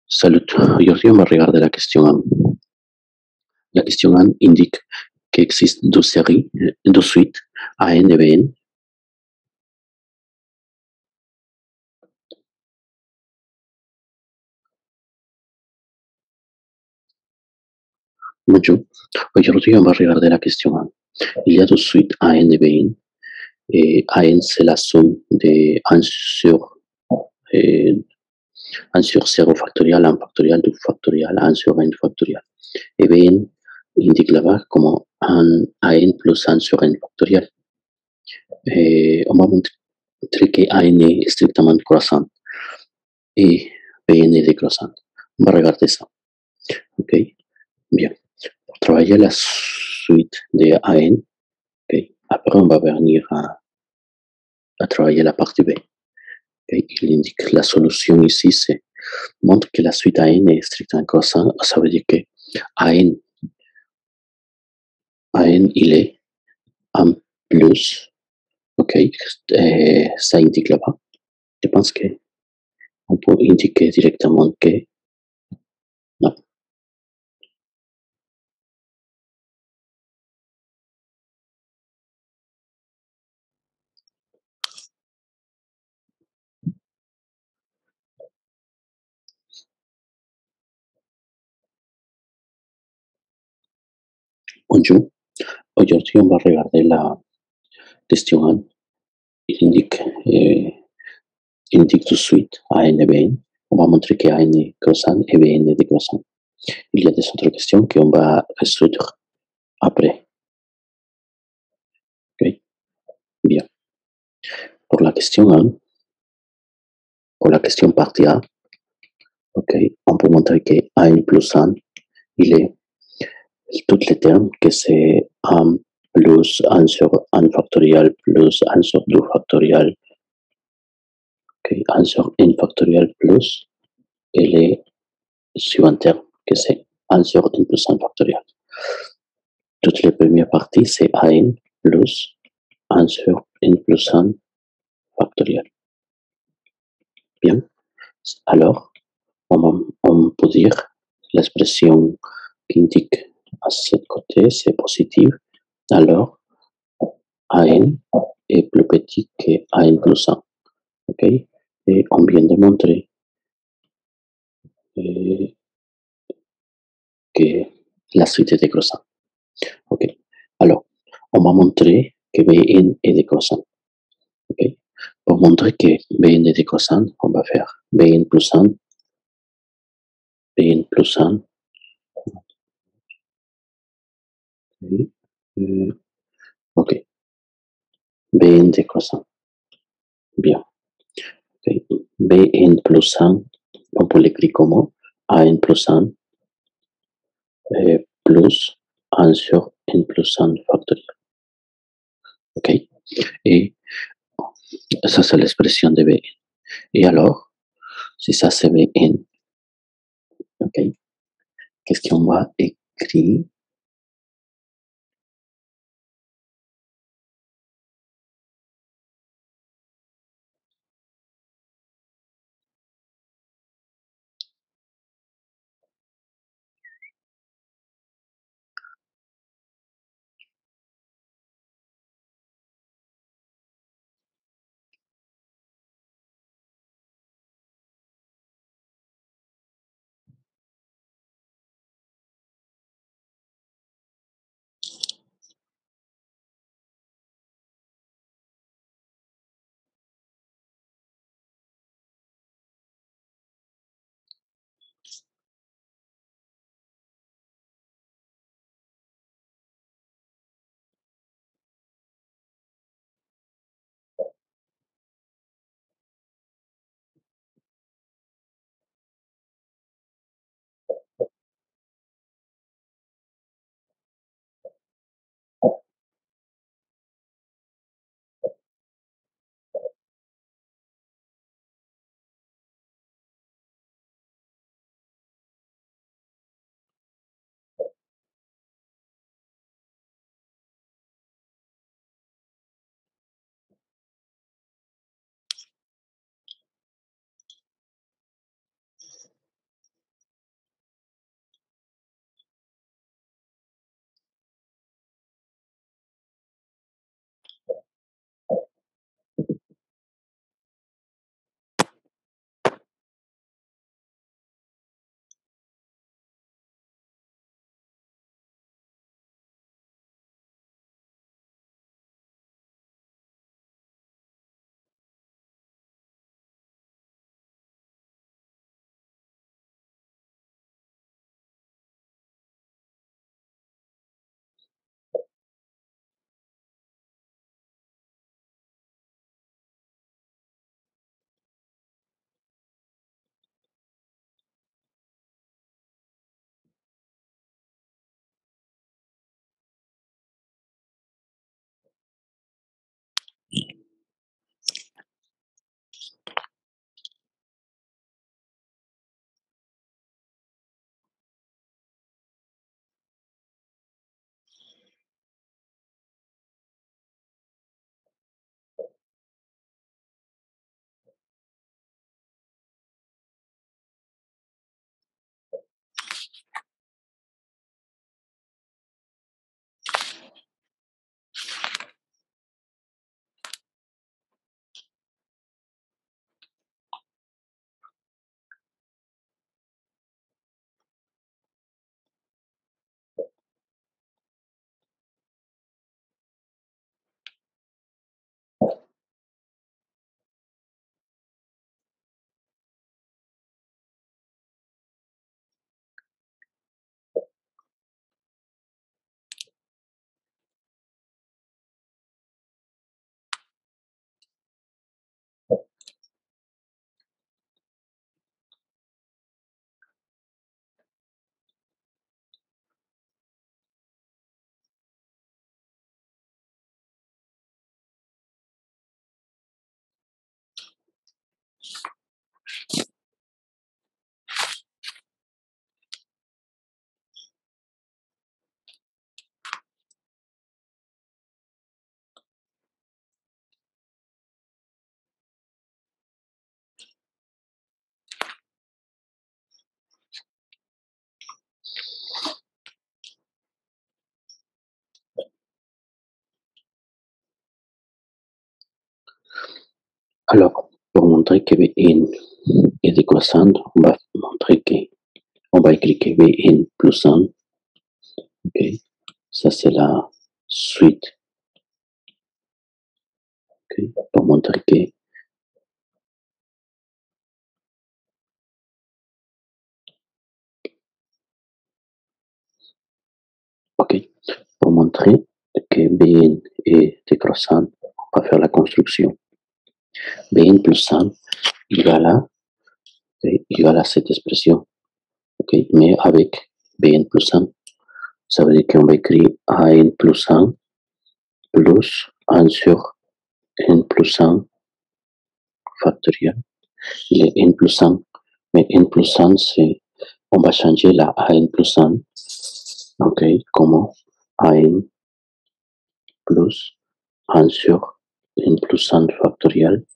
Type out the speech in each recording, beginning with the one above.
Salut, aujourd'hui on va regarder la question 1. La question 1 indique qu'il existe deux séries, deux suites, AN et BN. Bonjour, aujourd'hui on va regarder la question 1. Il y a deux suites AN et BN, et AN c'est la somme de 1 sur, 1 sur 0 factorial, 1 factorial, 2 factorial, 1 sur n factorial. Et BN indique là-bas comme un AN plus 1 sur n factorial. Et on va montrer que AN est strictement croissant et BN est décroissant. On va regarder ça. Ok, bien. Pour travailler la suite de AN, ok, après on va venir à travailler la partie B. Okay. Il indique la solution ici, c'est montre que la suite AN est strictement croissant. Ça veut dire que AN, AN il est en plus. Ok, ça indique là-bas. Je pense qu'on peut indiquer directement que non. Bonjour, aujourd'hui on va regarder la question 1. Il indique, indique tout de suite AN et BN. On va montrer que AN est croissant et BN est décroissant. Il y a des autres questions qu'on va résoudre après. Ok, bien. Pour la question 1, pour la question partie A, ok, on peut montrer que AN plus 1, il est tous les termes que c'est 1 plus 1 sur 1 factorial plus 1 sur 2 factorial, ok, 1 sur n factorial plus, et les suivants termes que c'est 1 sur n plus 1 factorial. Toutes les premières parties, c'est AN plus 1 sur n plus 1 factorial. Bien. Alors, on peut dire l'expression qui indique à ce côté, c'est positif. Alors, AN est plus petit que AN plus 1. OK? Et on vient de montrer que la suite est décroissante. OK? Alors, on va montrer que Bn est décroissant. OK? Pour montrer que Bn est décroissant, on va faire Bn plus 1, Bn plus 1, OK, Bn décroissant. Bien. Okay. Bn plus 1, on peut l'écrire comme An plus 1 plus 1 sur n plus 1 factoriel. OK? Et ça, c'est l'expression de Bn. Et alors, si ça c'est Bn, OK, qu'est-ce qu'on va écrire? Alors, pour montrer que Bn est décroissante, on va montrer que on va écrire que Bn plus 1, ok, ça c'est la suite, ok, pour montrer que, ok, pour montrer que Bn est décroissante, on va faire la construction. Bn plus 1 égale à, égale à cette expression, ok, mais avec Bn plus 1, ça veut dire qu'on va écrire An plus 1 plus 1 sur n plus 1 factoriel. Il est n plus 1, mais n plus 1, c'est, on va changer la An plus 1, ok, comment An plus 1 sur n plus 1 factoriel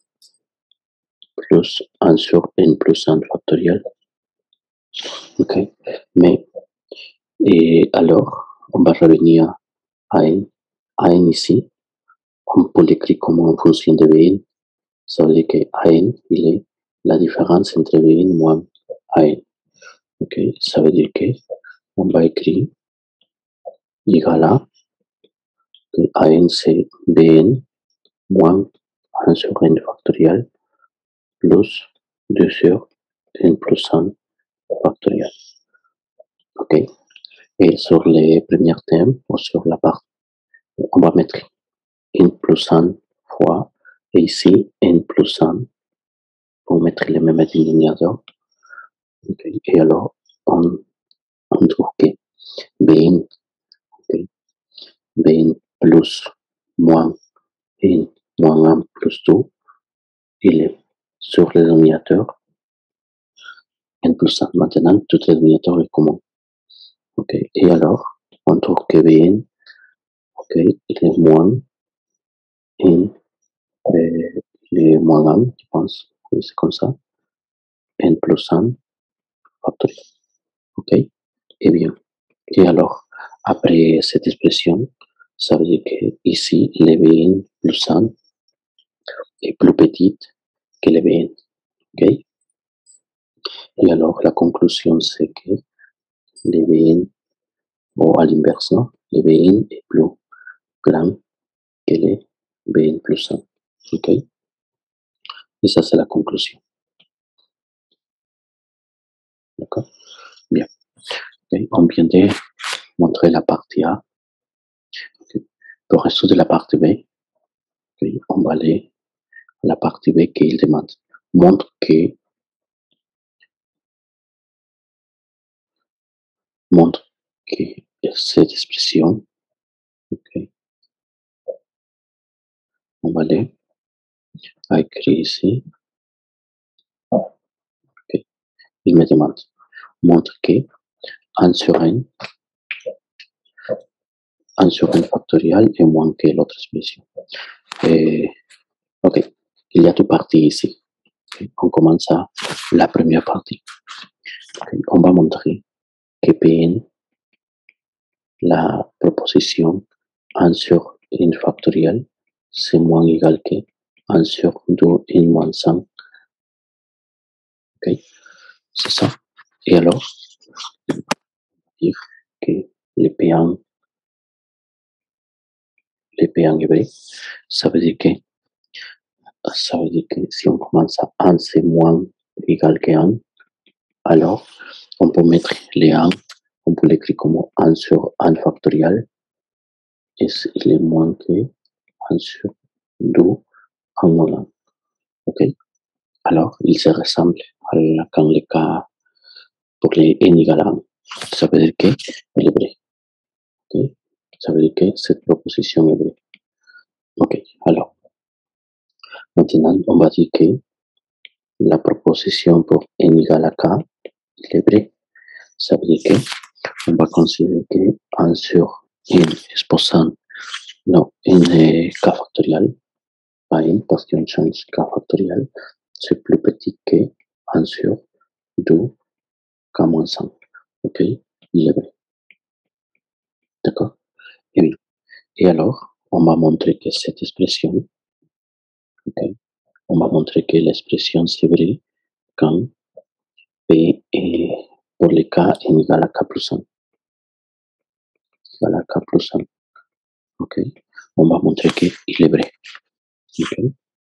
plus 1 sur n plus 1 factoriel, ok, mais, et alors, on va revenir à n, ici, on peut l'écrire comme en fonction de Bn, ça veut dire que An, il est la différence entre Bn moins An, ok, ça veut dire que on va écrire égal à An c'est Bn moins 1 sur n factoriel plus 2 sur n plus 1 factoriel. Ok. Et sur les premiers termes, ou sur la part, on va mettre n plus 1 fois, et ici n plus 1, pour mettre les mêmes dénominateurs. Okay. Et alors, on trouve que Bn, okay, Bn plus moins n moins 1 plus 2, il est sur le dénominateur n plus 1. Maintenant, tout le dénominateur est commun. Ok. Et alors, on trouve que Bn, ok, il est moins n, il est moins 1, je pense. Oui, c'est comme ça. N plus 1 factoriel. Ok. Et bien. Et alors, après cette expression, ça veut dire que ici, le Bn plus 1 est plus petite que le Bn. Ok. Et alors, la conclusion, c'est que le Bn, ou à l'inverse, le Bn est plus grand que le Bn plus 1. Ok. Et ça, c'est la conclusion. D'accord. Bien. Okay. On vient de montrer la partie A. Okay. Pour résoudre la partie B, okay, on va aller à la partie B qu'il demande. Montre que cette expression, okay, on va aller à écrire ici. Okay. Il me demande, montre que 1 sur n factoriel est moins que l'autre expression. Et, ok, il y a deux parties ici. Okay. On commence à la première partie. Okay. On va montrer que Pn, la proposition 1 sur n factoriel, c'est moins égal que 1 sur 2 n moins 5. Ok, c'est ça. Et alors, dire que les P1 est vrai, ça veut dire que si on commence à 1 c'est moins égal que 1, alors on peut mettre les 1, on peut l'écrire comme 1 sur 1 factoriel, et il est moins que 1 sur 2 en moins 1. Ok. Alors, il se ressemble quand le cas pour les n égale à 1. Ça veut dire qu'il est vrai. Okay. Ça veut dire que cette proposition est vraie. Ok. Alors, maintenant, on va dire que la proposition pour n égale à k, il est vrai. Ça veut dire que on va considérer que 1 sur n exposant, non, n est k factoriel, pas n, parce qu'on change k factoriel, c'est plus petit que 1 sur 2 k moins 5. Ok, il est vrai. D'accord. Et bien. Et alors, on va montrer que cette expression, okay, on va montrer que l'expression c'est vrai quand P est pour les K est égal à K plus 1. Égal à K plus 1. Ok. On va montrer qu'il est vrai. Ok.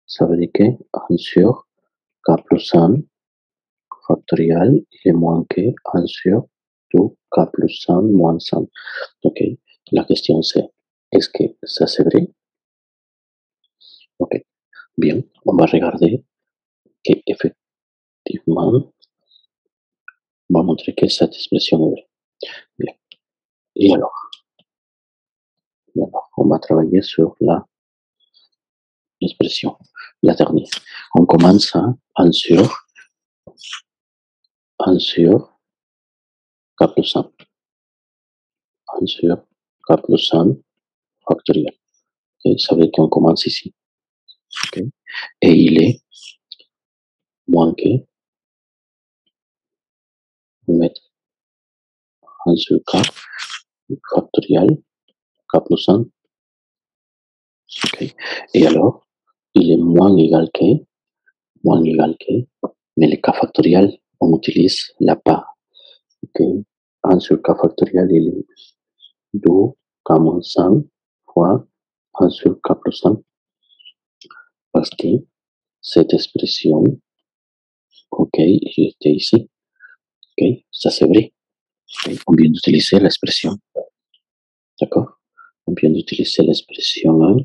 Ça veut dire que 1 sur K plus 1 factoriel, il est moins que 1 sur 2 K plus 1 moins 100. Ok. La question c'est, est-ce que ça c'est vrai? Ok. Bien. On va regarder qu'effectivement, on va montrer que cette expression est vraie. Bien. Et alors, on va travailler sur l'expression, la dernière. On commence à 1 sur K plus 1. 1 sur K plus 1 factoriel. Et ça veut dire qu'on commence ici. Okay. Et il est moins que, on met 1 sur K factoriel, K plus 1. Okay. Et alors, il est moins égal que, mais le K factoriel, on utilise la part. Okay. 1 sur K factoriel, il est 2 K moins 100 fois 1 sur K plus 1. Parce que cette expression, ok, j'étais ici, ok, ça c'est vrai. Okay. On vient d'utiliser l'expression, d'accord? On vient d'utiliser l'expression 1.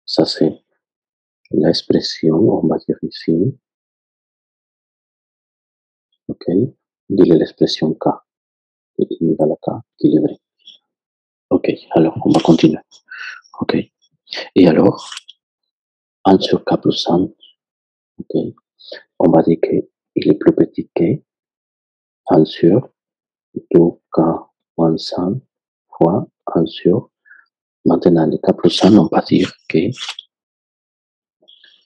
Ça c'est l'expression, on va dire ici, ok, de l'expression K, qui est égale à K, qui est vrai. Ok, alors on va continuer. Ok, et alors, 1 sur K plus 1, ok, on va dire qu'il est plus petit que 1 sur 2K moins 100 fois 1 sur. Maintenant, le K plus 1, on va dire qu'il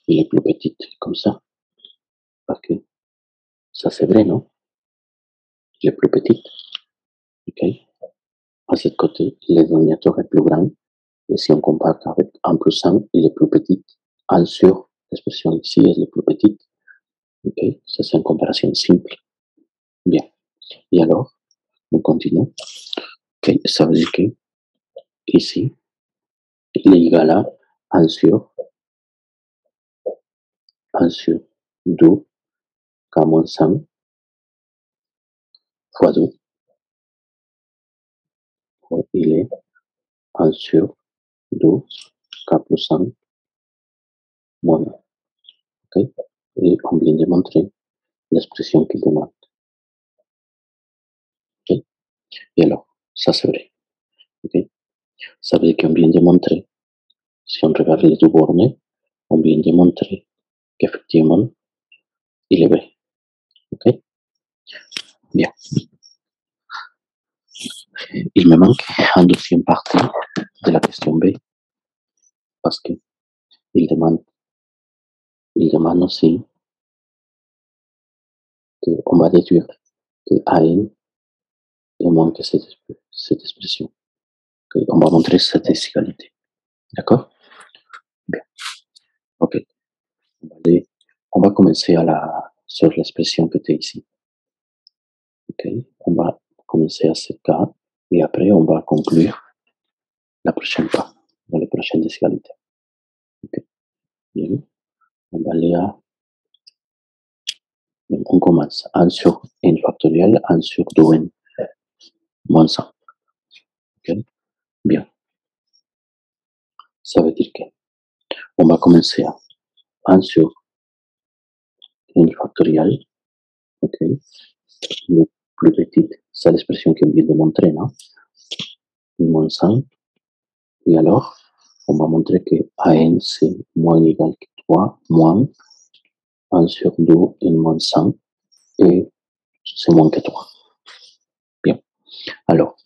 est plus petit, comme ça. Parce que ça, c'est vrai, non? Il est plus petit. OK? À ce côté, le dénominateur est plus grand. Et si on compare avec 1 plus 1, il est plus petit. 1 sur l'expression ici est plus petite. OK? Ça, c'est une comparaison simple. Bien. Et alors, on continue. OK? Ça veut dire que ici, il est égal à 1 sur 2 K moins 100 fois 2. Il est 1 sur 2 K plus 1 moins 1. OK? Et on vient de montrer l'expression qu'il demande. OK? Et alors, ça c'est vrai. OK? Ça veut dire qu'on vient de montrer, si on regarde les deux bornes, on vient de montrer qu'effectivement, il est vrai. OK? Bien. Il me manque une deuxième partie de la question B, parce qu'il demande aussi qu'on va déduire que AN est moins que cette expression. Okay? On va montrer cette égalité. D'accord? Bien. OK. On va commencer sur l'expression que tu as ici. OK? On va commencer à ce cas et après on va conclure la prochaine pas, dans les prochaines égalités. OK? Bien. On va aller à. On commence 1 sur n factoriel, 1 sur 2n moins 100. OK? Bien. Ça veut dire que on va commencer à 1 sur n factoriel. OK? Le plus petit, c'est l'expression qu'on vient de montrer, non? Moins 100. Et alors, on va montrer que AN c'est moins égal que 3 moins 1 sur 2 n moins 100 et c'est moins que 3. Bien. Alors,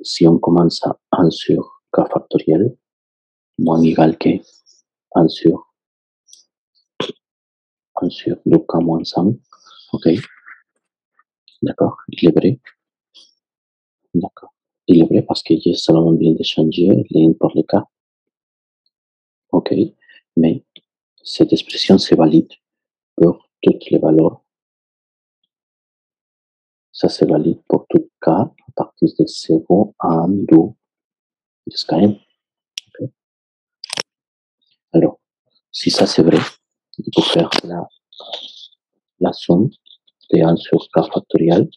si on commence à 1 sur K factoriel, moins égal que 1 sur 2K moins 100, ok? D'accord? Il est vrai? D'accord. Il est vrai parce que j'ai seulement bien de changer les N pour les K. Ok? mais cette expression se valide pour toutes les valeurs. Ça se valide pour tout k à partir de 0, 1, 2, jusqu'à n. Okay. Alors, si ça c'est vrai, il faut faire la somme de 1 sur k factoriel,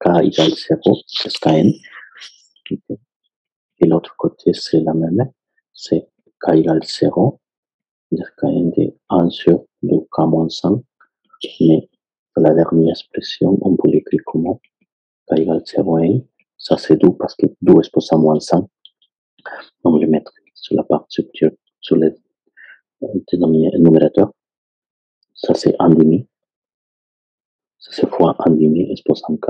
k égale 0 jusqu'à n. Okay. Et l'autre côté, c'est la même, c'est k égale 0 jusqu'à n de 1 sur 2k moins 5. Mais la dernière expression, on peut l'écrire comme k égale 0 n. Ça c'est 2 parce que 2 exposé à moins 5. On le mettre sur la partie sur le numérateur. Ça c'est 1 demi. Ça c'est fois 1 demi exposé en k.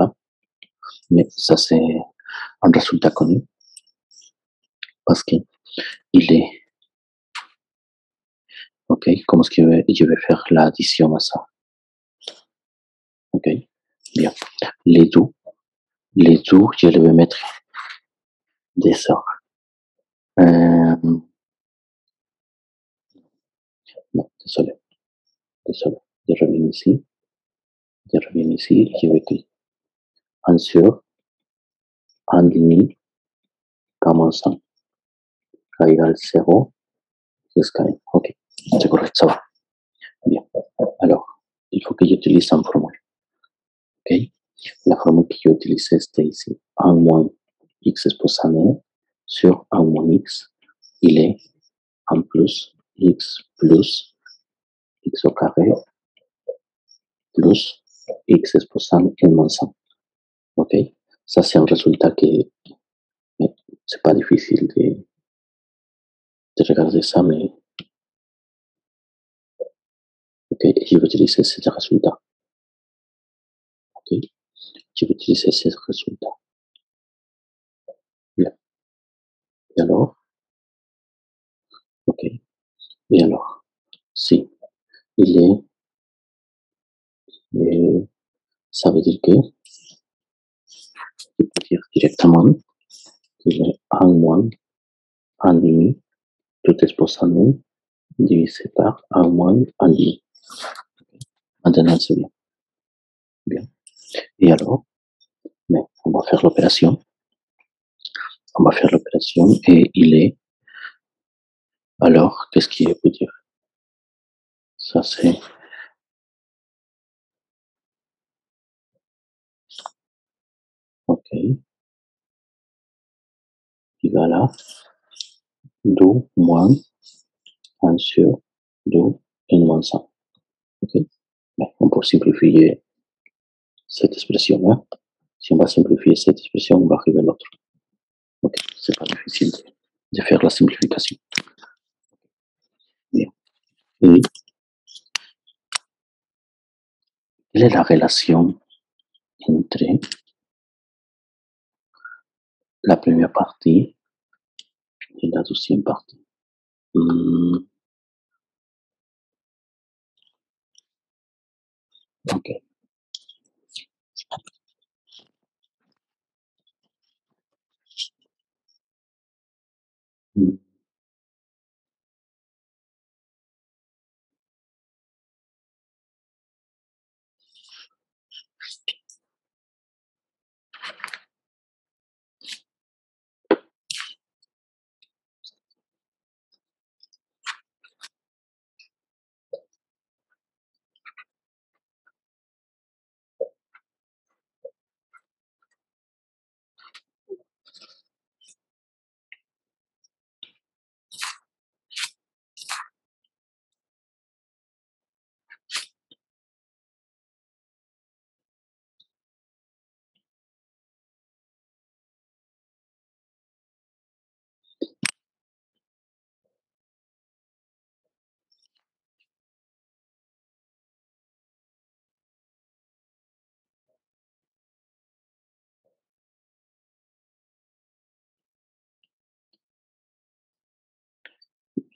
Mais ça c'est un résultat connu. Parce qu'il est... Ok, comment est-ce que je vais faire l'addition à ça? Ok, bien. Les deux, je les vais mettre des sorts. Non, désolé. Je reviens ici. Je vais cliquer 1 sur 1 demi, k moins 5. K égale 0 jusqu'à n. Ok, c'est correct, ça va. Bien. Alors, il faut que j'utilise une formule. Ok, la formule que j'ai utilisée, c'était ici. 1 moins x exposé à n sur 1 moins x, il est 1 plus x au carré plus x exposé à n moins 5. Ok, ça c'est un résultat qui c'est pas difficile de regarder ça, mais ok, je vais utiliser ce résultat. Ok, je vais utiliser ce résultat. Bien. Et alors, ok, et alors, si il est, ça veut dire que je peux dire directement qu'il est 1 moins 1 demi, tout exposé à n, divisé par 1 moins 1 demi. Maintenant, c'est bien. Bien. Et alors, mais on va faire l'opération. Et il est. Alors, qu'est-ce qu'il peut dire? Ça, c'est. Ok. Égal à 2 moins 1 sur 2 n moins 5. Ok. Mais on peut simplifier cette expression-là. Si on va simplifier cette expression, on va arriver à l'autre. Ok. C'est pas difficile de faire la simplification. Bien. Et quelle est la relation entre la première partie et la deuxième partie? Ok.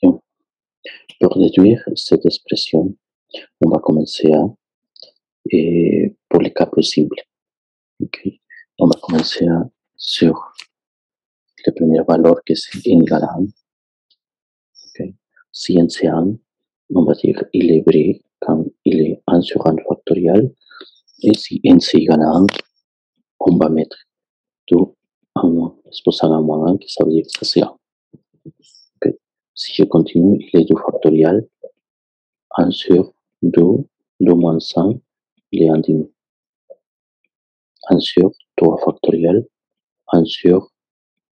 Bien. Pour déduire cette expression, on va commencer pour les cas plus simples. Okay. On va commencer sur la première valeur qui c'est n égale à 1. Okay. Si n c'est 1, on va dire il est vrai quand il est 1 sur 1 factoriel. Et si n c'est égal à 1, on va mettre tout en moins, exposant à moins 1, ça veut dire que ça c'est 1. Okay. Si je continue, il est 2 factoriel, 1 sur 2, 2 moins 5, il est 1 demi. 1 sur 3 factoriel, 1 sur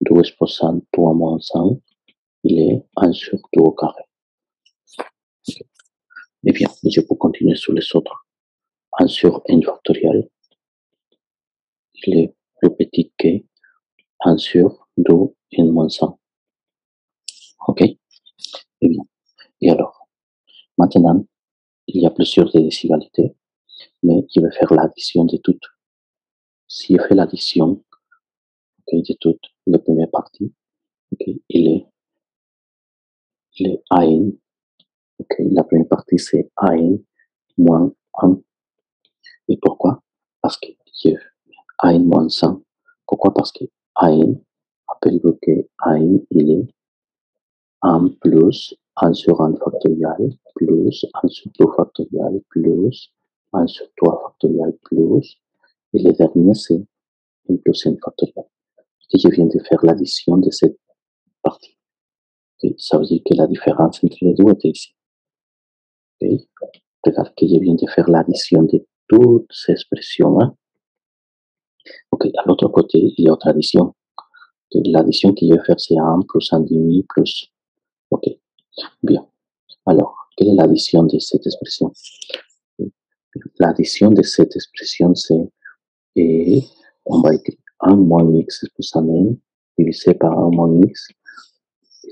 2 exposant 3 moins 5, il est 1 sur 2 au carré. Okay. Et bien, je peux continuer sur les autres. 1 sur n factoriel, il est plus petit que 1 sur 2 n moins 5. Ok. Et bien. Et alors, maintenant, il y a plusieurs inégalités, mais je vais faire l'addition de toutes. Si je fais l'addition de toutes les premières parties, il est AN. La première partie, c'est AN moins 1. Et pourquoi? Parce que je AN moins 100. Pourquoi? Parce que AN, rappelez-vous que AN, il est 1 plus 1 sur 1 factoriel, plus 1 sur 2 factoriel, plus 1 sur 3 factoriel, plus, et le dernier, c'est n plus n factoriel. Et je viens de faire l'addition de cette partie. Okay. Ça veut dire que la différence entre les deux est ici. Okay. Regarde que je viens de faire l'addition de toutes ces expressions. Hein. Ok, à l'autre côté, il y a autre addition. L'addition que je vais faire, c'est 1 plus 1 demi plus. Ok, bien. Alors, quelle est l'addition de cette expression? L'addition de cette expression, c'est, on va écrire 1 moins x exposant n divisé par 1 moins x.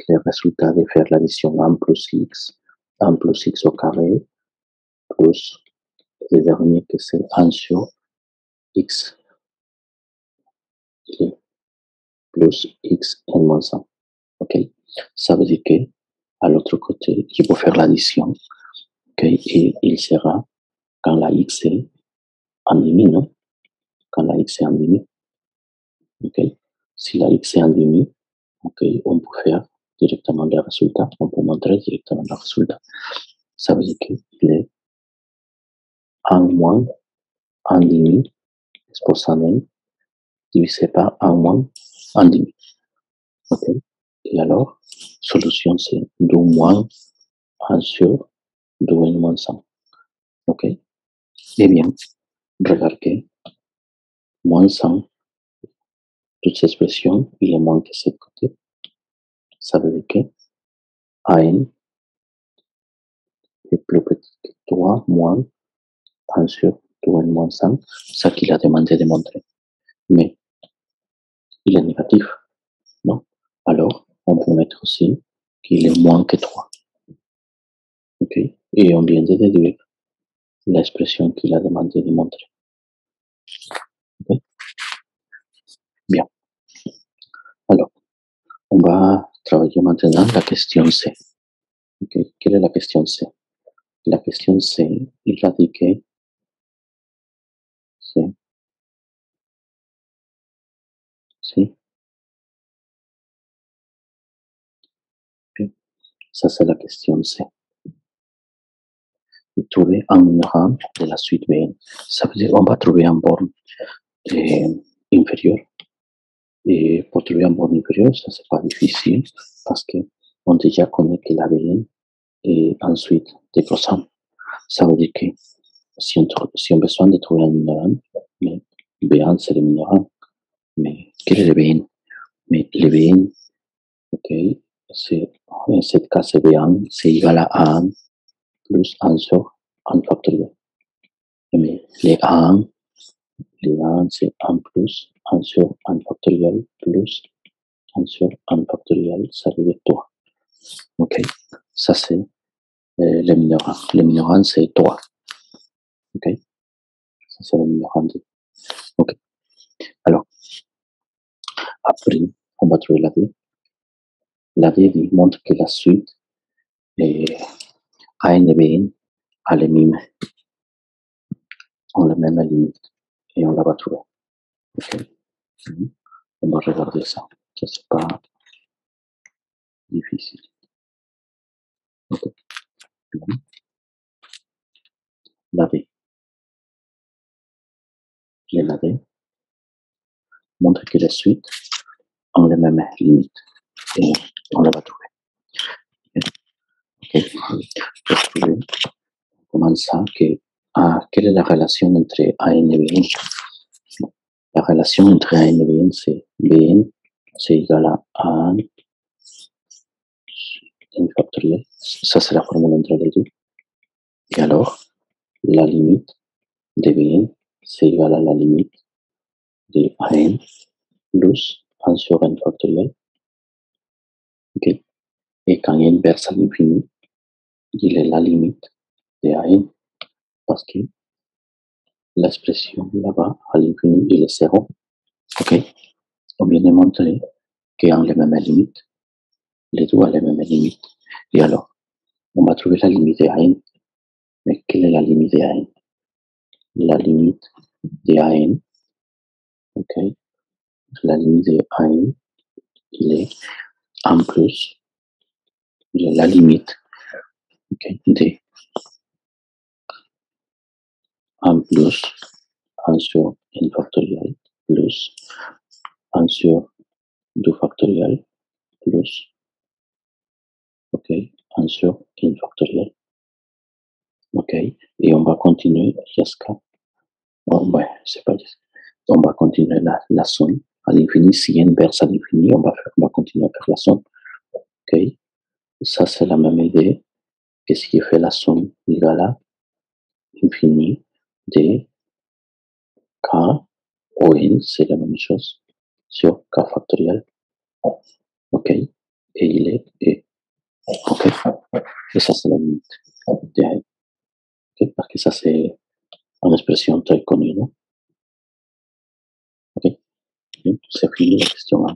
Le résultat de faire l'addition 1 plus x au carré, plus le dernier que c'est 1 sur x, plus x n moins 1. Ok, ça veut dire que à l'autre côté, je peux faire l'addition, et il sera quand la x est en demi, non? Quand la x est en demi, ok? Si la x est en demi, ok, on peut faire directement le résultat, on peut montrer directement le résultat. Ça veut dire qu'il est 1 moins 1 demi exposant n divisé par 1 moins 1 demi. Ok? Et alors, solution c'est 2 moins 1 sur 2 n moins 100. Ok? Eh bien, regardez, moins 100, toute cette expression, il est moins que cette côté. Ça veut dire que AN est plus petit que 3 moins 1 sur 2 n moins 100, ça qu'il a demandé de montrer. Mais il est négatif, non? Alors, on peut mettre aussi qu'il est moins que 3. Ok? Et on vient de déduire l'expression qu'il a demandé de montrer. Ok? Bien. Alors, on va travailler maintenant la question C. Ok? Quelle est la question C? La question C, il a dit que c'est, si, bien. Ça c'est la question C. Trouver un rang de la suite Bn. Ça veut dire on va trouver un borne inférieur. Et pour trouver un borne inférieur, ça c'est pas difficile parce que on déjà connaît que la Bn est ensuite décroissante. Ça veut dire que si on a besoin de trouver un minorant, mais B1 c'est le minorant. Mais quel est le Bn? Mais le Bn, ok, c'est, en ce cas c'est B1, c'est égal à 1 plus 1 sur 1 factoriel. Mais les 1, c'est 1 plus 1 sur 1 factoriel plus 1 sur 1 factoriel, ça veut dire 3. Ok, ça c'est le minorant. Le minorant c'est 3. Ok, ça c'est le minorant 2. Ok, alors, après, on va trouver la D. La D montre que la suite A et B a les mêmes limites. Et on la va trouver. Ok, on va regarder ça. Ça c'est pas difficile. La D. J'ai la D. Montre que les suites ont les mêmes limites. Et on la va trouver. Ok. Pour trouver, on commence ça que quelle est la relation entre AN et BN? La relation entre AN et BN, c'est égal à AN n factoriel. Ça, c'est la formule entre les deux. Et alors, la limite de Bn, c'est égal à la limite de An plus 1 sur n factoriel. Okay. Et quand n verse à l'infini, il est la limite de An, parce que l'expression là-bas, à l'infini, il est 0. Ok. On vient de montrer qu'ils ont les mêmes limites. Les deux ont les mêmes limites. Et alors, on va trouver la limite de An. Mais quelle est la limite de An? La limite de An, ok, la limite de An, il est en plus, il est la limite, ok, de en plus 1 sur n factoriel plus 1 sur 2 factoriel plus, ok, 1 sur n factoriel, ok, et on va continuer jusqu'à, oh, ouais, c'est pas juste. On va continuer la somme à l'infini. Si n verse à l'infini, on va continuer à faire la somme, ok. Ça, c'est la même idée que ce qui fait la somme égale à l'infini de k ou n, c'est la même chose, sur k factoriel, ok, et il est, et, ok, et ça, c'est la limite de n, ok, parce que ça, c'est une expression très connue, non? Ok, c'est fini la question 1.